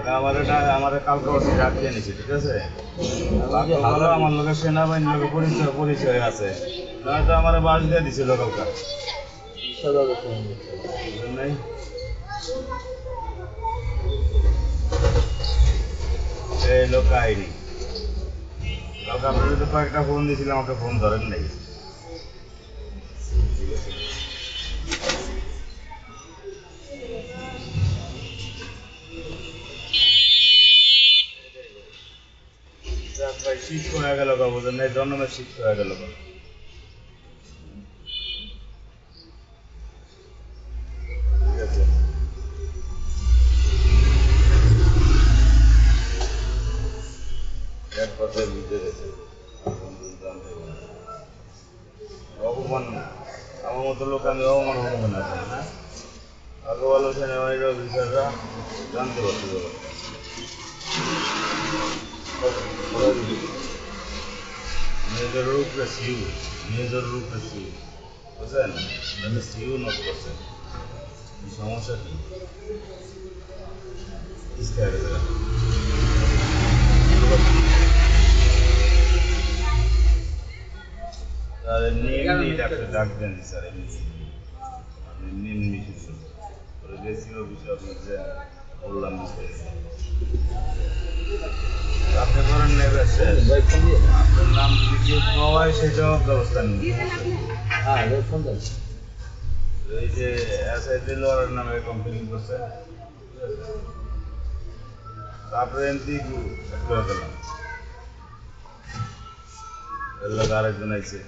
হ্যাঁ আমার কালকে ডাক দিয়ে নিছি, ঠিক আছে? ভালো আমার লোকের সেনাবাহিনীর লোকের পরিচয় আছে, নয়তো আমার বাস দিয়ে দিছিল কালকা। নাই এই লোক কাহিনী কালকে আপনার যদি কয়েকটা ফোন দিয়েছিলাম, আমাকে ফোন ধরেন নাই। ভাই শীত হয়ে গেল, বুঝলেন না? জন্মের শীত হয়ে গেল। ঠিক আছে, এক কথায় বুঝতে গেছে অপমান। আমার মতো লোক আমি অপমান হবো না, হ্যাঁ? আগে ভালো সেনাবাহিনীর অফিসাররা জানতে পারছে মেজরের উপরে সিউ, মেজরের উপরে সিউ, বুঝলেন? আমি সিউ নোট করছেন, সমস্যা কি? এমনি ডাক্তার ডাক দেন স্যার, এমনি এমনি কিছু দেশীয় বিষয় বললাম আপনি ধরেন নেবে, আপনার নাম যদি কেউ পাওয়ায় সেটাও ব্যবস্থা নেই। এই যে এসআই দিলওয়ারের নামে কমপ্লেন করছে, তারপরে এমপি করে দিলাম, আরেকজন আইছে।